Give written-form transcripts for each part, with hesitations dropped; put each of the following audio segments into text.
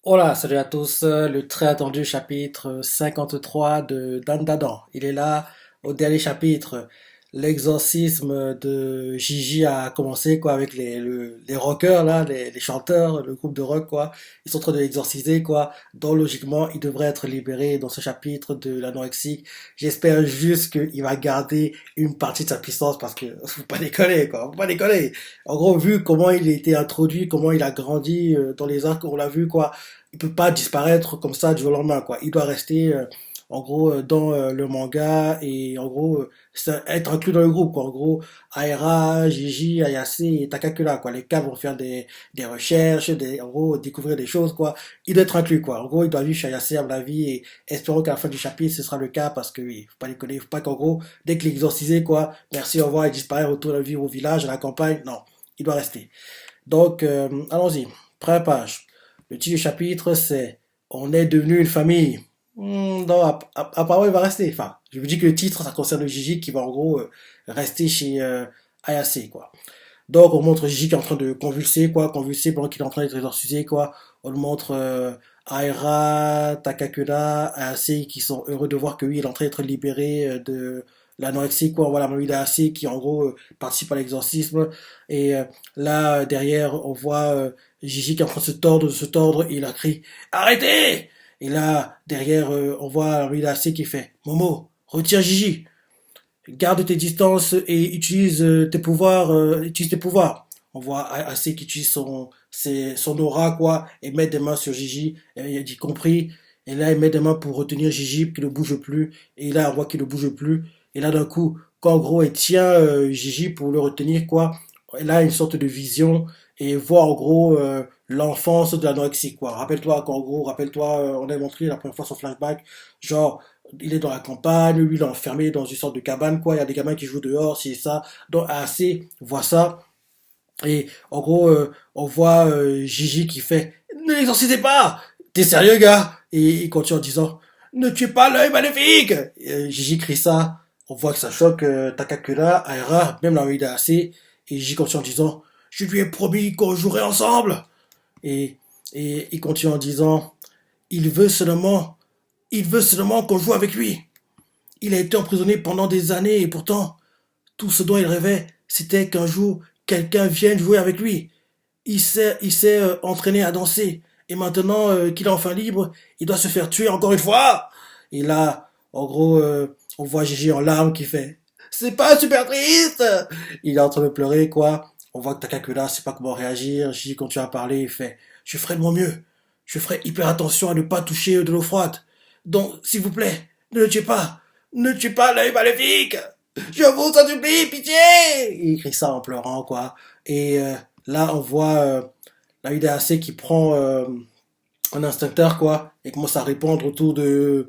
Hola, salut à tous. Le très attendu chapitre 53 de Dan Dadan. Il est là au dernier chapitre. L'exorcisme de Gigi a commencé quoi avec les rockers là, les chanteurs, le groupe de rock quoi. Ils sont en train de l'exorciser quoi. Donc logiquement, il devrait être libéré dans ce chapitre de l'anorexique. J'espère juste qu'il va garder une partie de sa puissance parce que faut pas déconner quoi, faut pas déconner. En gros, vu comment il a été introduit, comment il a grandi dans les arcs, on l'a vu quoi, il peut pas disparaître comme ça du jour au lendemain, quoi. Il doit rester, en gros, dans le manga et en gros, être inclus dans le groupe, quoi. En gros, Aira, Gigi, Ayase et Takakura, quoi. Les quatre vont faire des recherches, en gros, découvrir des choses, quoi. Il doit être inclus, quoi. En gros, il doit vivre chez Ayase à mon avis et espérons qu'à la fin du chapitre, ce sera le cas parce que oui, faut pas déconner, faut pas qu'en gros, dès qu'il est exorcisé, quoi, merci, au revoir, il disparaît, retourne à vivre au village, à la campagne. Non, il doit rester. Donc, allons-y. Première page. Le titre du chapitre, c'est On est devenu une famille. Non, apparemment, il va rester. Enfin, je vous dis que le titre, ça concerne Gigi qui va en gros rester chez Ayase, quoi. Donc, on montre Gigi qui est en train de convulser, quoi, convulser pendant qu'il est en train d'être exorcisé, quoi. On le montre Aira, Takakura, Ayase qui sont heureux de voir que lui, il est en train d'être libéré de l'anorexie, quoi. On voit la mamie d'Ayase qui, en gros, participe à l'exorcisme. Et là, derrière, on voit Gigi qui est en train de se tordre, et il a crié Arrêtez! Et là, derrière, on voit la mamie d'Ayase qui fait Momo, retire Gigi, garde tes distances et utilise tes pouvoirs, utilise tes pouvoirs. On voit assez qui utilise son aura, quoi, et met des mains sur Gigi, et il a dit compris. Et là, il met des mains pour retenir Gigi, qui ne bouge plus. Et là, on voit qu'il ne bouge plus. Et là, d'un coup, quand en gros, il tient Gigi pour le retenir, quoi, et là, une sorte de vision, et voit en gros l'enfance de l'anorexie, quoi. Rappelle-toi qu'en gros, rappelle-toi, on a montré la première fois son flashback, genre, il est dans la campagne, lui il est enfermé dans une sorte de cabane, quoi. Il y a des gamins qui jouent dehors, c'est ça. Donc AC voit ça. Et en gros, on voit Gigi qui fait Ne l'exorcisez pas. T'es sérieux, gars? Et il continue en disant Ne tuez pas l'œil maléfique. Et, Gigi crie ça. On voit que ça choque Takakura, Aira, même la vie d'AC. Et Gigi continue en disant Je lui ai promis qu'on jouerait ensemble. Et, et il continue en disant Il veut seulement il veut seulement qu'on joue avec lui. Il a été emprisonné pendant des années et pourtant, tout ce dont il rêvait, c'était qu'un jour, quelqu'un vienne jouer avec lui. Il s'est entraîné à danser. Et maintenant qu'il est enfin libre, il doit se faire tuer encore une fois. Et là, en gros, on voit Gigi en larmes qui fait C'est pas super triste. Il est en train de pleurer, quoi. On voit que Takakura sait pas comment réagir. Gigi continue à parler, il fait Je ferai de mon mieux. Je ferai hyper attention à ne pas toucher de l'eau froide. Donc, s'il vous plaît, ne le tuez pas. Ne tuez pas l'œil maléfique. Je vous en supplie, pitié. Il crie ça en pleurant, quoi. Et là, on voit la UDAC qui prend un instincteur, quoi, et commence à répondre autour de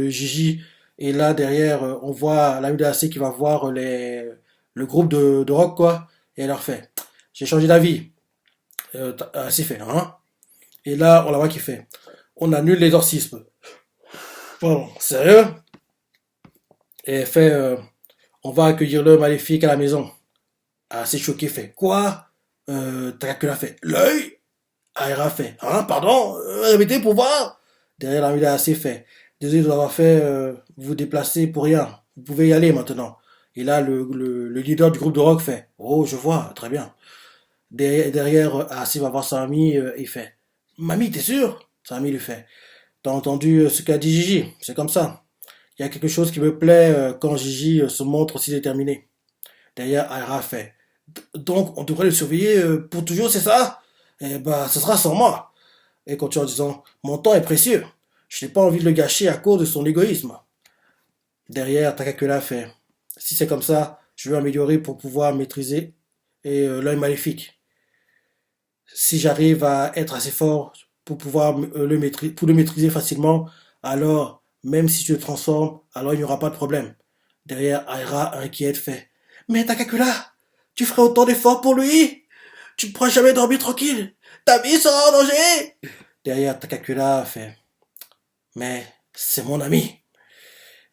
Gigi. Et là, derrière, on voit la UDAC qui va voir le groupe de rock, quoi, et elle leur fait J'ai changé d'avis. C'est fait, hein. Et là, on la voit qui fait On annule l'exorcisme. Bon, sérieux? Et elle fait On va accueillir l'homme maléfique à la maison. Assez choqué, fait Quoi? Takakura fait L'œil? Aira fait Hein, pardon? Répétez pour voir? Derrière la ville assez fait Désolé de vous avoir fait vous déplacer pour rien. Vous pouvez y aller maintenant. Et là, le leader du groupe de rock fait Oh, je vois, très bien. Derrière Assez va voir sa amie et fait Mamie, t'es sûr? Sa amie lui fait T'as entendu ce qu'a dit Gigi? C'est comme ça. Il y a quelque chose qui me plaît quand Gigi se montre aussi déterminé. Derrière, Aira fait Donc, on devrait le surveiller pour toujours, c'est ça? Eh ben, ce sera sans moi. Et continue en disant Mon temps est précieux. Je n'ai pas envie de le gâcher à cause de son égoïsme. Derrière, Takakura fait Si c'est comme ça, je veux améliorer pour pouvoir maîtriser l'œil maléfique. Si j'arrive à être assez fort pour pouvoir pour le maîtriser facilement, alors, même si je le transforme, alors il n'y aura pas de problème. Derrière, Aira, inquiète, fait Mais Takakura, tu ferais autant d'efforts pour lui? Tu ne pourras jamais dormir tranquille. Ta vie sera en danger. Derrière, Takakura fait Mais c'est mon ami.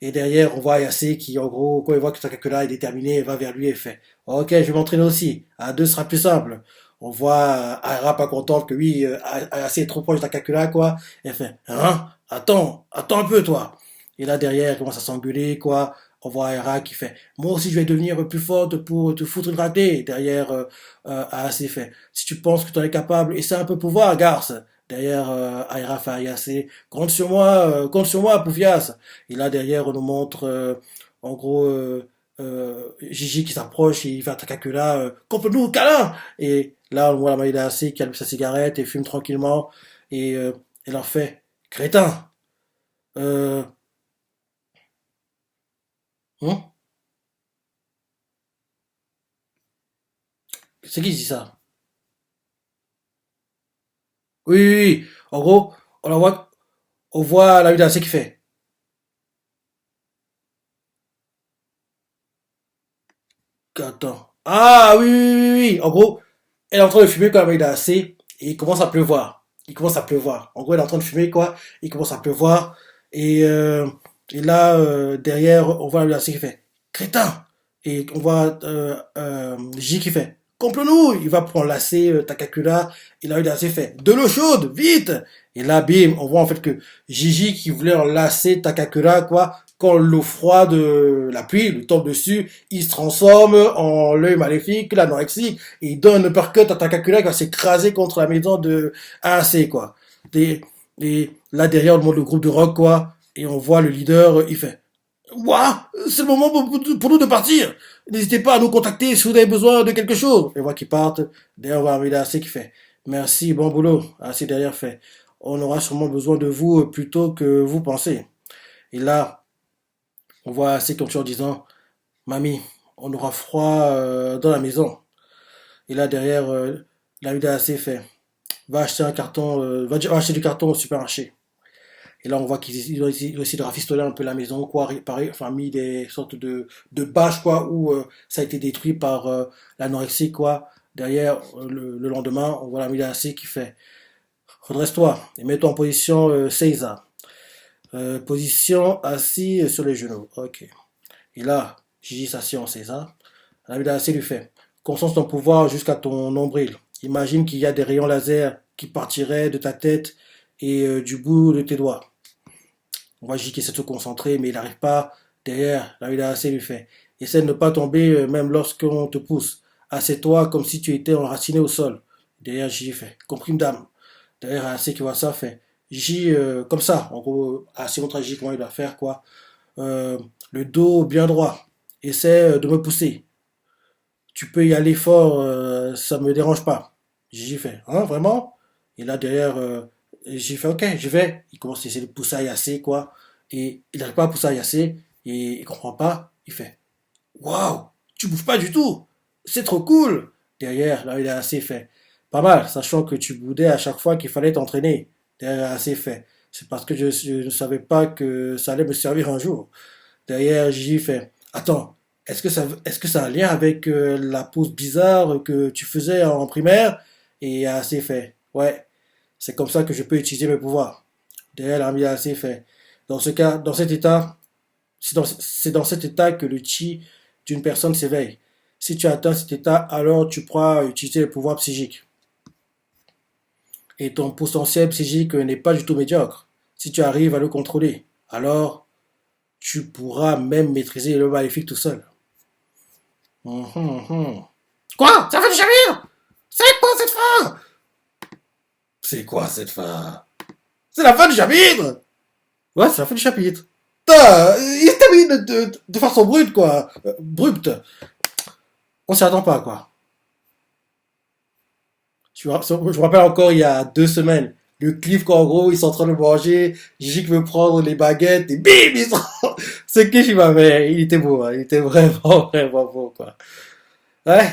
Et derrière, on voit Ayase qui, en gros, quand il voit que Takakura est déterminé, il va vers lui et fait Ok, je vais m'entraîner aussi. À deux, ce sera plus simple. On voit Aira pas contente que oui, Ayase est trop proche de Takakura, quoi. Et elle fait, hein, attends un peu, toi. Et là, derrière, elle commence à s'engueuler, quoi. On voit Aira qui fait, moi aussi, je vais devenir plus forte pour te foutre une râtée. Derrière, Ayase fait, si tu penses que tu en es capable, essaie un peu pouvoir, garce. Derrière, Aira fait Ayase, compte sur moi, Poufias. Et là, derrière, on nous montre, en gros, Gigi qui s'approche et il va Takakura, coupe-nous, câlin! Et là, on voit la Maïda AC qui allume sa cigarette et fume tranquillement. Et elle leur fait, crétin, euh, hein? C'est qui dit ça? Oui, oui, oui. En gros, on voit la Maïda AC qui fait, attends. Ah, oui, oui, oui, oui. En gros, elle est en train de fumer quand la Maïda AC et il commence à pleuvoir. Il commence à pleuvoir. En gros, elle est en train de fumer, quoi. Il commence à pleuvoir. Et, euh, et là, derrière, on voit la Maïda AC qui fait, crétin! Et on voit J qui fait complot-nous. Il va pour enlacer Takakura. Et là, il a assez fait de l'eau chaude, vite. Et là, bim, on voit en fait que Gigi qui voulait enlacer Takakura, quoi, quand l'eau froide, la pluie, lui tombe dessus, il se transforme en l'œil maléfique, l'anorexie, et il donne un uppercut à Takakura qui va s'écraser contre la maison de AC, quoi. Et, et là, derrière, on montre le groupe de rock, quoi, et on voit le leader, il fait Ouah, c'est le moment pour nous de partir. N'hésitez pas à nous contacter si vous avez besoin de quelque chose. Et voit qu'ils partent. Derrière, on va arriver assez qui fait. Merci, bon boulot. Assez derrière fait. On aura sûrement besoin de vous plus tôt que vous pensez. Et là, on voit assez comme tu en disant, Mamie, on aura froid dans la maison. Et là, derrière, la vida assez fait. Va acheter un carton, va acheter du carton au supermarché. Et là, on voit qu'ils ont essayé de rafistoler un peu la maison, quoi, réparer, enfin, mis des sortes de bâches, quoi, où ça a été détruit par l'anorexie, quoi. Derrière, le lendemain, on voit la Midassi qui fait redresse-toi et mets-toi en position Seiza. Position assis sur les genoux. Ok. Et là, Gigi s'assied en Seiza. La Midassi lui fait concentre ton pouvoir jusqu'à ton nombril. Imagine qu'il y a des rayons laser qui partiraient de ta tête et du bout de tes doigts. On voit J qui essaie de se concentrer, mais il n'arrive pas. Derrière, là, il a assez lui fait. Essaie de ne pas tomber même lorsqu'on te pousse. Assieds-toi comme si tu étais enraciné au sol. Derrière, J fait. Comprime dame. Derrière, AC qui voit ça fait. J comme ça. En gros, AC montre à J comment il doit faire, quoi. Le dos bien droit. Essaie de me pousser. Tu peux y aller fort, ça me dérange pas. J fait. Hein, vraiment? Et là, derrière, j'ai fait, ok, je vais. Il commence à essayer de pousser à Yassé, quoi. Et il n'arrive pas à pousser à Yassé. Et il comprend pas. Il fait, waouh, tu bouges pas du tout. C'est trop cool. Derrière, là, il a assez fait. Pas mal, sachant que tu boudais à chaque fois qu'il fallait t'entraîner. Derrière, il a assez fait. C'est parce que je ne savais pas que ça allait me servir un jour. Derrière, j'y fait. Attends, est-ce que ça a un lien avec la pose bizarre que tu faisais en primaire? Et il a assez fait. Ouais, c'est comme ça que je peux utiliser mes pouvoirs. Derrière, l'armée a assez fait. Dans ce cas, dans cet état, c'est dans cet état que le chi d'une personne s'éveille. Si tu atteins cet état, alors tu pourras utiliser les pouvoirs psychiques. Et ton potentiel psychique n'est pas du tout médiocre. Si tu arrives à le contrôler, alors tu pourras même maîtriser le maléfique tout seul. Mhm. Quoi? Ça fait du chavirre? C'est quoi cette fin? C'est quoi cette fin? C'est la fin du chapitre! Ouais, c'est la fin du chapitre. Putain, il se termine de façon brute, quoi. Brute. On s'y attend pas, quoi. Je me rappelle encore il y a 2 semaines. Le cliff qu'en gros, ils sont en train de manger. Gigi veut prendre les baguettes et bim, ils sont... Ce cliff, il m'avait, il était beau, hein. Il était vraiment, vraiment beau, quoi. Ouais.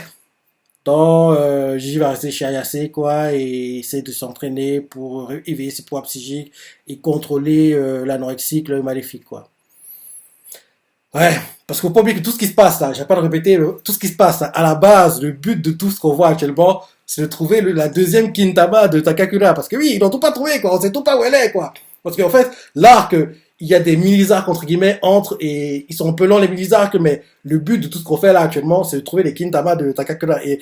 Donc, Gigi va rester chez Ayase, quoi, et essayer de s'entraîner pour éveiller ses pouvoirs psychiques et contrôler l'anorexie, le maléfique, quoi. Ouais, parce qu'il faut pas oublier que tout ce qui se passe là, j'ai pas de répéter, tout ce qui se passe là, à la base, le but de tout ce qu'on voit actuellement, c'est de trouver la deuxième Kintama de Takakura. Parce que oui, ils n'ont tout pas trouvé, quoi. On sait tout pas où elle est, quoi. Parce qu'en fait, l'arc, il y a des mini-arcs entre guillemets entre et ils sont un peu longs les mini-arcs, mais le but de tout ce qu'on fait là actuellement, c'est de trouver les Kintama de Takakura et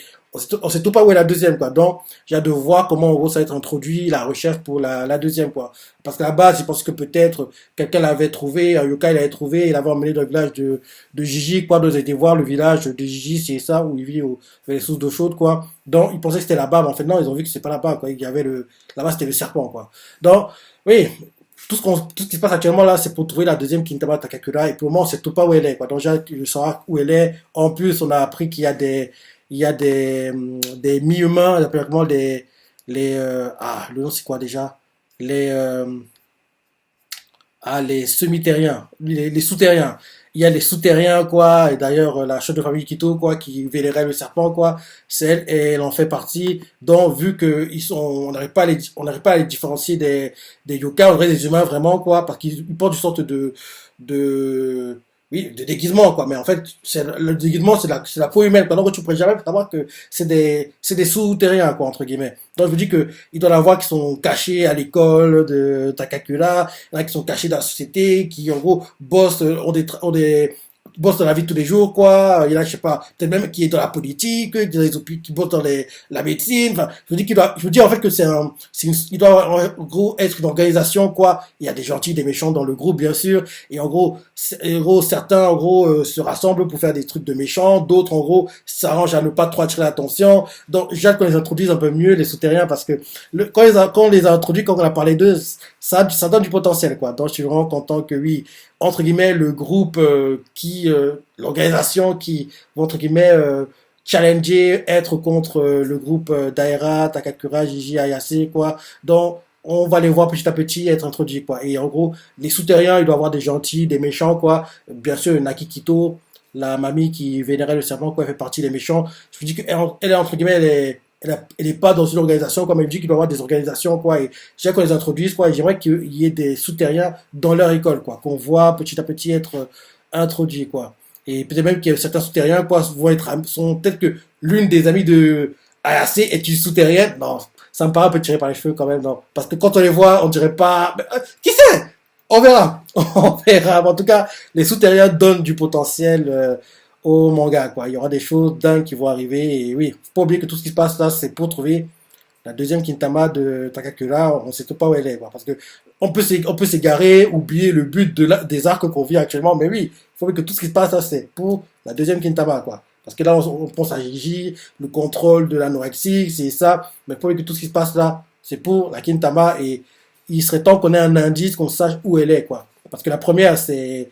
on sait tout pas où est la deuxième quoi. Donc j'ai hâte de voir comment en gros ça va être introduit la recherche pour la deuxième quoi. Parce qu'à la base, je pense que peut-être quelqu'un l'avait trouvé, un yokai l'avait trouvé, il l'avait emmené dans le village de Gigi quoi. Donc ils étaient voir le village de Gigi, c'est ça où il vit avec les sources d'eau chaude quoi. Donc ils pensaient que c'était là-bas, mais en fait non, ils ont vu que c'est pas là-bas quoi. Il y avait là-bas c'était le serpent quoi. Donc oui, tout ce qui se passe actuellement là, c'est pour trouver la deuxième Kintama Takakura. Et pour le moment, on sait tout pas où elle est, quoi. Donc, j'ai hâte de savoir où elle est. En plus, on a appris qu'il y a des mi-humains, il y a apparemment le nom c'est quoi déjà? Les, les semi-terriens, les souterrains. Il y a les souterrains, quoi, et d'ailleurs, la chef de famille Kito, quoi, qui vénérait le serpent, quoi, c'est elle, et elle en fait partie. Donc, vu que on n'arrive pas à les différencier des yokai, on dirait des humains vraiment, quoi, parce qu'ils portent une sorte de, oui, de déguisement, quoi. Mais en fait, le déguisement, c'est la peau humaine, quoi. Donc, tu pourrais jamais savoir que c'est des souterrains, quoi, entre guillemets. Donc, je vous dis que, il doit y en avoir qui sont cachés à l'école de Takakura, il y en a qui sont cachés dans la société, qui, en gros, bossent, bossent dans la vie de tous les jours, quoi. Il y en a, je sais pas, peut-être même qui est dans la politique, qui bossent dans la médecine. Enfin, je vous dis en fait que il doit en gros être une organisation, quoi. Il y a des gentils, des méchants dans le groupe, bien sûr. Et en gros, certains, en gros, se rassemblent pour faire des trucs de méchants. D'autres, en gros, s'arrangent à ne pas trop attirer l'attention. Donc, j'ai hâte qu'on les introduise un peu mieux, les souterrains, parce que quand on les a introduits, quand on a parlé d'eux, ça donne du potentiel, quoi. Donc, je suis vraiment content que oui, entre guillemets, le groupe l'organisation qui va, entre guillemets, challenger, être contre le groupe Daira, Takakura, Gigi, Ayase, quoi. Donc, on va les voir petit à petit être introduits, quoi. Et en gros, les souterrains, il doit y avoir des gentils, des méchants, quoi. Bien sûr, Nakikito, la mamie qui vénérait le serpent, quoi, elle fait partie des méchants. Je vous dis qu'elle elle est, entre guillemets, elle est pas dans une organisation, comme elle dit qu'il doit y avoir des organisations, quoi, et j'aimerais qu'on les introduise, quoi, et j'aimerais qu'il y ait des souterrains dans leur école, quoi, qu'on voit petit à petit être introduits, quoi. Et peut-être même que certains souterrains, quoi, sont peut-être que l'une des amies de AAC est une souterraine. Non, ça me paraît un peu tiré par les cheveux quand même, non. Parce que quand on les voit, on dirait pas, mais, qui sait? On verra. On verra. Mais en tout cas, les souterrains donnent du potentiel, au manga, quoi. Il y aura des choses dingues qui vont arriver. Et oui, faut pas oublier que tout ce qui se passe là, c'est pour trouver la deuxième Kintama de Takakura. On sait tout pas où elle est, quoi. Parce que on peut s'égarer, oublier le but des arcs qu'on vit actuellement. Mais oui, il faut que tout ce qui se passe là, c'est pour la deuxième Kintama, quoi. Parce que là, on pense à Gigi, le contrôle de l'anorexie, c'est ça. Mais il faut que tout ce qui se passe là, c'est pour la Kintama. Et il serait temps qu'on ait un indice, qu'on sache où elle est, quoi. Parce que la première, c'est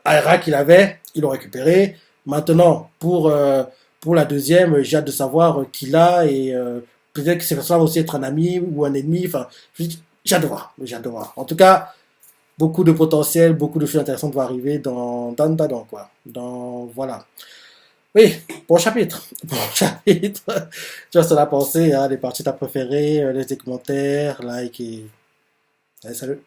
Aira qui l'avait, ils l'ont récupéré. Maintenant, pour la deuxième, j'ai hâte de savoir qui l'a et peut-être que ça va aussi être un ami ou un ennemi. Enfin, j'ai hâte de voir, j'ai hâte de voir. En tout cas, beaucoup de potentiel, beaucoup de choses intéressantes vont arriver dans Dadan, quoi. Voilà. Oui, bon chapitre. Bon chapitre. Tu vois, ça l'a pensé, hein, les parties t'as préférées, laisse des commentaires, like et... Allez, salut.